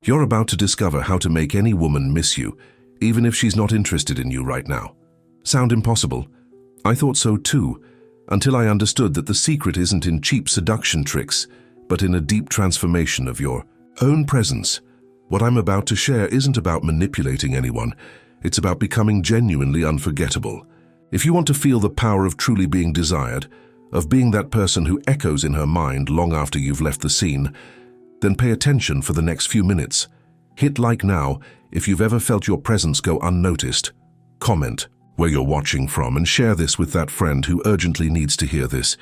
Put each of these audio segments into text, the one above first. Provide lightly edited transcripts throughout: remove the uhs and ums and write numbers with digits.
You're about to discover how to make any woman miss you, even if she's not interested in you right now. Sound impossible? I thought so too, until I understood that the secret isn't in cheap seduction tricks, but in a deep transformation of your own presence. What I'm about to share isn't about manipulating anyone. It's about becoming genuinely unforgettable. If you want to feel the power of truly being desired, of being that person who echoes in her mind long after you've left the scene, then pay attention for the next few minutes. Hit like now if you've ever felt your presence go unnoticed. Comment where you're watching from and share this with that friend who urgently needs to hear this.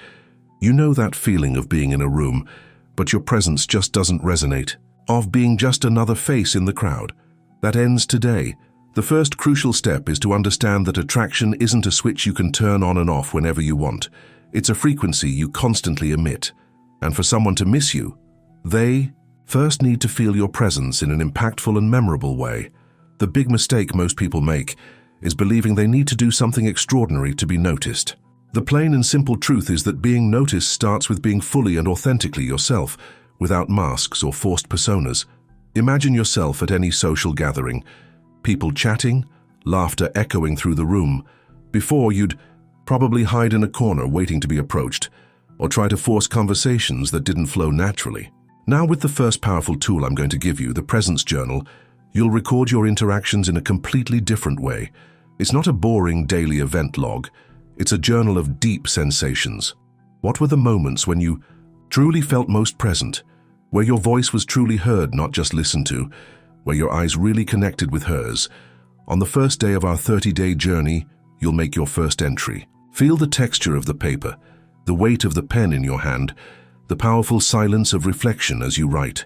You know that feeling of being in a room, but your presence just doesn't resonate, of being just another face in the crowd. That ends today. The first crucial step is to understand that attraction isn't a switch you can turn on and off whenever you want. It's a frequency you constantly emit. And for someone to miss you, they first need to feel your presence in an impactful and memorable way. The big mistake most people make is believing they need to do something extraordinary to be noticed. The plain and simple truth is that being noticed starts with being fully and authentically yourself, without masks or forced personas. Imagine yourself at any social gathering, people chatting, laughter echoing through the room. Before, you'd probably hide in a corner waiting to be approached, or try to force conversations that didn't flow naturally. Now, with the first powerful tool I'm going to give you, the Presence Journal, you'll record your interactions in a completely different way. It's not a boring daily event log. It's a journal of deep sensations. What were the moments when you truly felt most present, where your voice was truly heard, not just listened to, where your eyes really connected with hers? On the first day of our 30-day journey, you'll make your first entry. Feel the texture of the paper, the weight of the pen in your hand, the powerful silence of reflection as you write.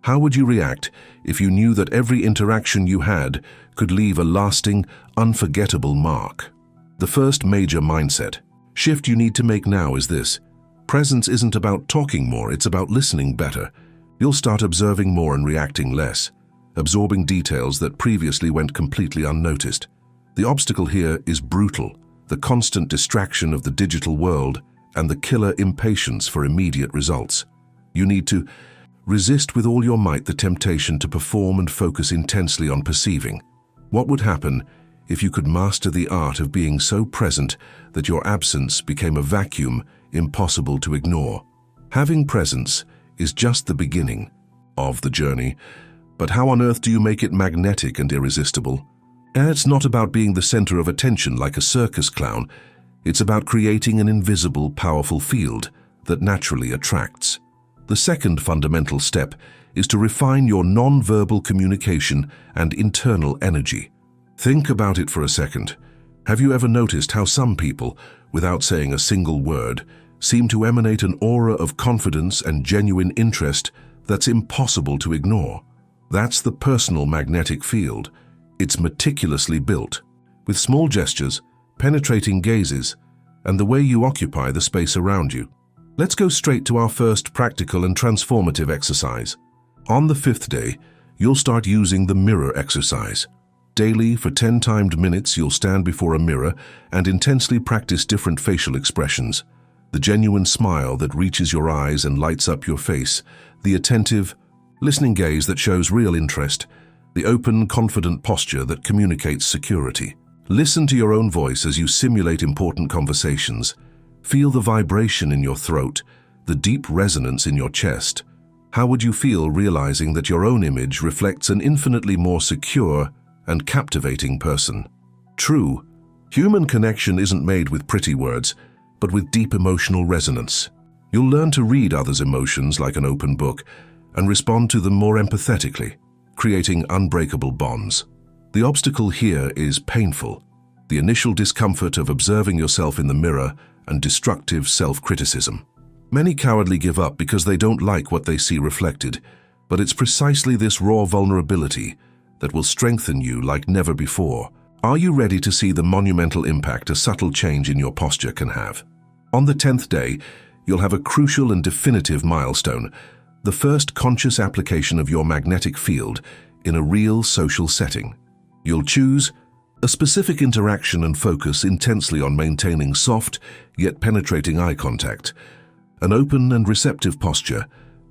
How would you react if you knew that every interaction you had could leave a lasting, unforgettable mark? The first major mindset shift you need to make now is this. Presence isn't about talking more, it's about listening better. You'll start observing more and reacting less, absorbing details that previously went completely unnoticed. The obstacle here is brutal, the constant distraction of the digital world and the killer impatience for immediate results. You need to resist with all your might the temptation to perform and focus intensely on perceiving. What would happen if you could master the art of being so present that your absence became a vacuum impossible to ignore? Having presence is just the beginning of the journey, but how on earth do you make it magnetic and irresistible? And it's not about being the center of attention like a circus clown. It's about creating an invisible, powerful field that naturally attracts. The second fundamental step is to refine your non-verbal communication and internal energy. Think about it for a second. Have you ever noticed how some people, without saying a single word, seem to emanate an aura of confidence and genuine interest that's impossible to ignore? That's the personal magnetic field. It's meticulously built, with small gestures, penetrating gazes, and the way you occupy the space around you. Let's go straight to our first practical and transformative exercise. On the 5th day, you'll start using the mirror exercise. Daily, for 10 timed minutes, you'll stand before a mirror and intensely practice different facial expressions. The genuine smile that reaches your eyes and lights up your face, the attentive, listening gaze that shows real interest, the open, confident posture that communicates security. Listen to your own voice as you simulate important conversations. Feel the vibration in your throat, the deep resonance in your chest. How would you feel realizing that your own image reflects an infinitely more secure and captivating person? True, human connection isn't made with pretty words, but with deep emotional resonance. You'll learn to read others' emotions like an open book and respond to them more empathetically, creating unbreakable bonds. The obstacle here is painful, the initial discomfort of observing yourself in the mirror and destructive self-criticism. Many cowardly give up because they don't like what they see reflected, but it's precisely this raw vulnerability that will strengthen you like never before. Are you ready to see the monumental impact a subtle change in your posture can have? On the 10th day, you'll have a crucial and definitive milestone, the first conscious application of your magnetic field in a real social setting. You'll choose a specific interaction and focus intensely on maintaining soft yet penetrating eye contact, an open and receptive posture,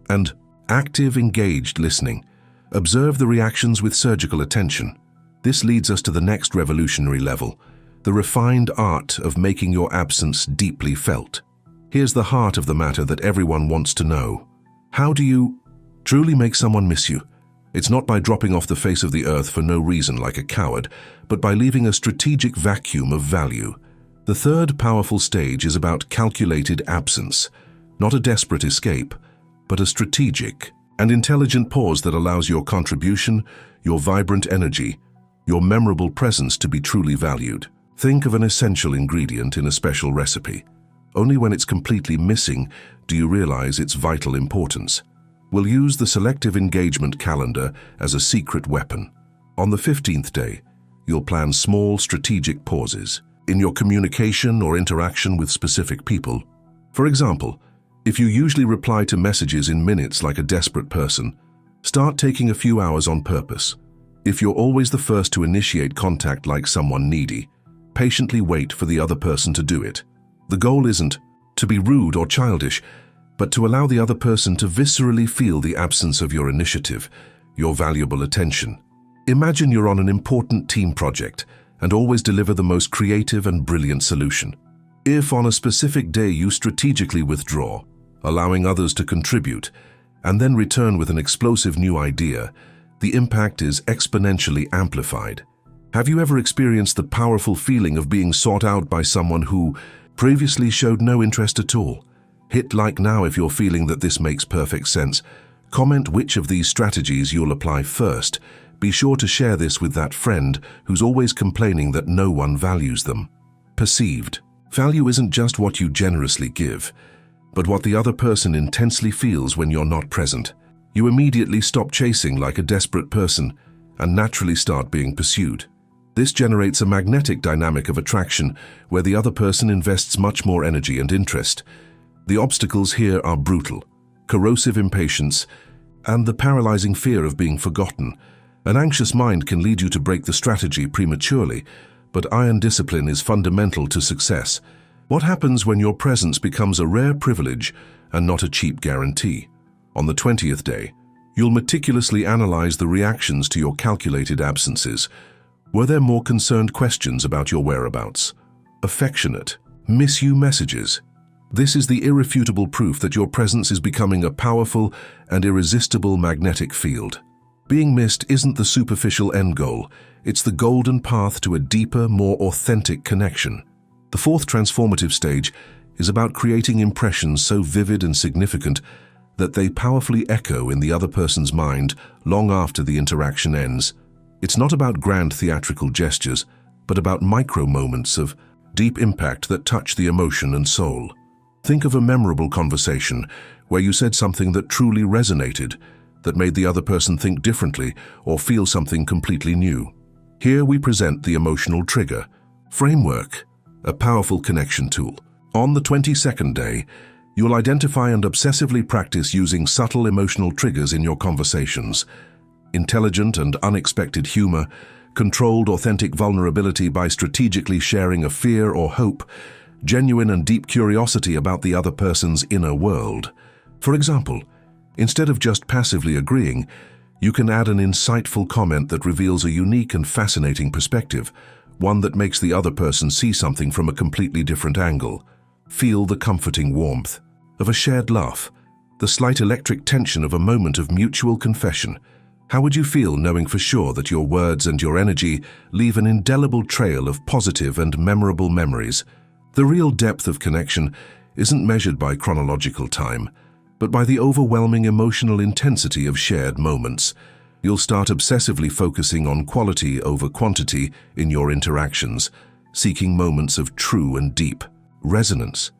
and active, engaged listening. Observe the reactions with surgical attention. This leads us to the next revolutionary level, the refined art of making your absence deeply felt. Here's the heart of the matter that everyone wants to know. How do you truly make someone miss you? It's not by dropping off the face of the earth for no reason like a coward, but by leaving a strategic vacuum of value. The third powerful stage is about calculated absence, not a desperate escape, but a strategic and intelligent pause that allows your contribution, your vibrant energy, your memorable presence to be truly valued. Think of an essential ingredient in a special recipe. Only when it's completely missing do you realize its vital importance. We'll use the selective engagement calendar as a secret weapon. On the 15th day, you'll plan small strategic pauses in your communication or interaction with specific people. For example, if you usually reply to messages in minutes like a desperate person, start taking a few hours on purpose. If you're always the first to initiate contact like someone needy, patiently wait for the other person to do it. The goal isn't to be rude or childish, but to allow the other person to viscerally feel the absence of your initiative, your valuable attention. Imagine you're on an important team project and always deliver the most creative and brilliant solution. If on a specific day you strategically withdraw, allowing others to contribute, and then return with an explosive new idea, the impact is exponentially amplified. Have you ever experienced the powerful feeling of being sought out by someone who previously showed no interest at all? Hit like now if you're feeling that this makes perfect sense. Comment which of these strategies you'll apply first. Be sure to share this with that friend who's always complaining that no one values them. Perceived. Value isn't just what you generously give, but what the other person intensely feels when you're not present. You immediately stop chasing like a desperate person and naturally start being pursued. This generates a magnetic dynamic of attraction where the other person invests much more energy and interest. The obstacles here are brutal: corrosive impatience and the paralyzing fear of being forgotten. An anxious mind can lead you to break the strategy prematurely, but iron discipline is fundamental to success. What happens when your presence becomes a rare privilege and not a cheap guarantee? On the 20th day, you'll meticulously analyze the reactions to your calculated absences. Were there more concerned questions about your whereabouts? Affectionate, miss you messages? This is the irrefutable proof that your presence is becoming a powerful and irresistible magnetic field. Being missed isn't the superficial end goal, it's the golden path to a deeper, more authentic connection. The fourth transformative stage is about creating impressions so vivid and significant that they powerfully echo in the other person's mind long after the interaction ends. It's not about grand theatrical gestures, but about micro moments of deep impact that touch the emotion and soul. Think of a memorable conversation where you said something that truly resonated, that made the other person think differently or feel something completely new. Here we present the emotional trigger framework, a powerful connection tool. On the 22nd day, you'll identify and obsessively practice using subtle emotional triggers in your conversations. Intelligent and unexpected humor, controlled authentic vulnerability by strategically sharing a fear or hope, genuine and deep curiosity about the other person's inner world. For example, instead of just passively agreeing, you can add an insightful comment that reveals a unique and fascinating perspective, one that makes the other person see something from a completely different angle. Feel the comforting warmth of a shared laugh, the slight electric tension of a moment of mutual confession. How would you feel knowing for sure that your words and your energy leave an indelible trail of positive and memorable memories? The real depth of connection isn't measured by chronological time, but by the overwhelming emotional intensity of shared moments. You'll start obsessively focusing on quality over quantity in your interactions, seeking moments of true and deep resonance.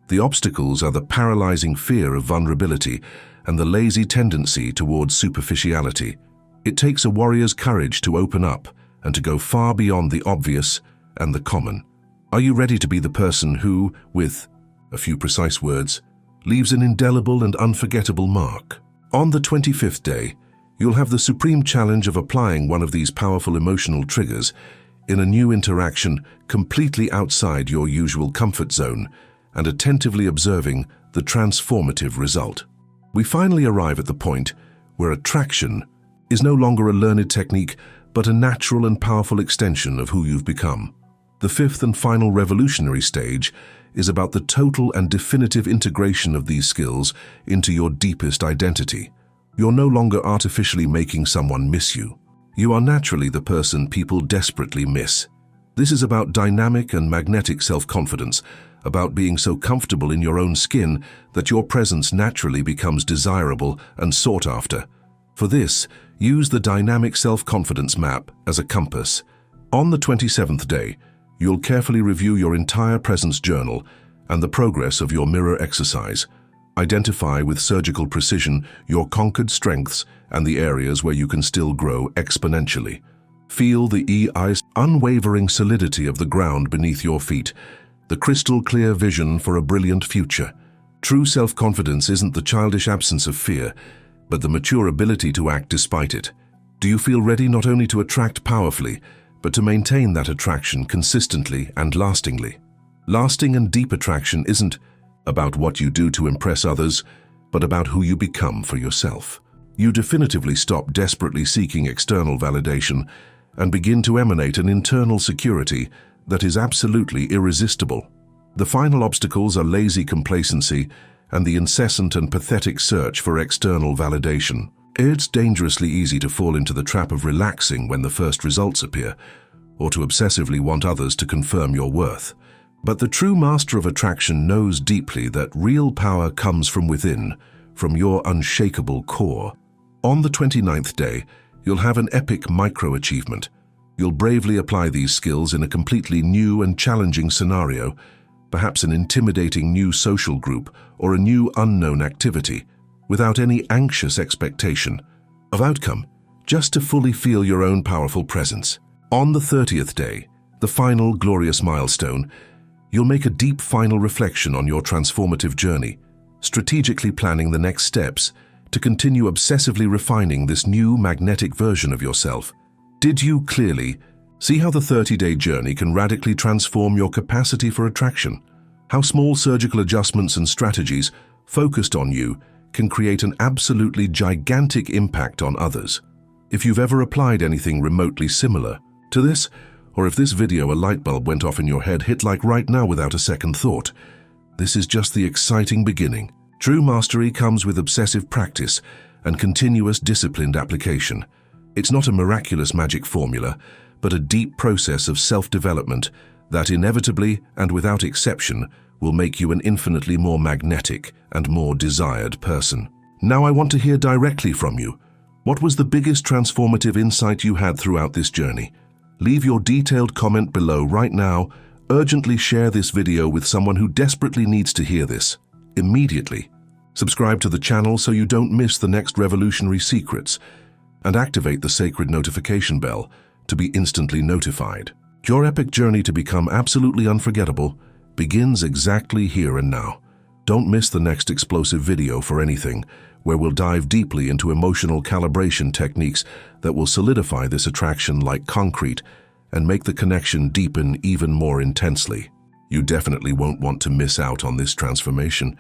The obstacles are the paralyzing fear of vulnerability and the lazy tendency towards superficiality. It takes a warrior's courage to open up and to go far beyond the obvious and the common. Are you ready to be the person who, with a few precise words, leaves an indelible and unforgettable mark? On the 25th day, you'll have the supreme challenge of applying one of these powerful emotional triggers in a new interaction completely outside your usual comfort zone and attentively observing the transformative result. We finally arrive at the point where attraction is no longer a learned technique, but a natural and powerful extension of who you've become. The fifth and final revolutionary stage is about the total and definitive integration of these skills into your deepest identity. You're no longer artificially making someone miss you. You are naturally the person people desperately miss. This is about dynamic and magnetic self-confidence, about being so comfortable in your own skin that your presence naturally becomes desirable and sought after. For this, use the dynamic self-confidence map as a compass. On the 27th day, you'll carefully review your entire presence journal and the progress of your mirror exercise. Identify with surgical precision your conquered strengths and the areas where you can still grow exponentially. Feel the EI's unwavering solidity of the ground beneath your feet, the crystal-clear vision for a brilliant future. True self-confidence isn't the childish absence of fear, but the mature ability to act despite it. Do you feel ready not only to attract powerfully, but to maintain that attraction consistently and lastingly? Lasting and deep attraction isn't about what you do to impress others, but about who you become for yourself. You definitively stop desperately seeking external validation and begin to emanate an internal security that is absolutely irresistible. The final obstacles are lazy complacency and the incessant and pathetic search for external validation. It's dangerously easy to fall into the trap of relaxing when the first results appear, or to obsessively want others to confirm your worth. But the true master of attraction knows deeply that real power comes from within, from your unshakable core. On the 29th day, you'll have an epic micro-achievement. You'll bravely apply these skills in a completely new and challenging scenario, perhaps an intimidating new social group or a new unknown activity, without any anxious expectation of outcome, just to fully feel your own powerful presence. On the 30th day, the final glorious milestone, you'll make a deep final reflection on your transformative journey, strategically planning the next steps to continue obsessively refining this new magnetic version of yourself. Did you clearly see how the 30-day journey can radically transform your capacity for attraction? How small surgical adjustments and strategies focused on you can create an absolutely gigantic impact on others. If you've ever applied anything remotely similar to this, or if this video a light bulb went off in your head, hit like right now without a second thought. This is just the exciting beginning. True mastery comes with obsessive practice and continuous disciplined application. It's not a miraculous magic formula, but a deep process of self-development that inevitably and without exception will make you an infinitely more magnetic and more desired person. Now I want to hear directly from you. What was the biggest transformative insight you had throughout this journey? Leave your detailed comment below right now. Urgently share this video with someone who desperately needs to hear this immediately. Subscribe to the channel so you don't miss the next revolutionary secrets, and activate the sacred notification bell to be instantly notified. Your epic journey to become absolutely unforgettable begins exactly here and now. Don't miss the next explosive video for anything, where we'll dive deeply into emotional calibration techniques that will solidify this attraction like concrete and make the connection deepen even more intensely. You definitely won't want to miss out on this transformation.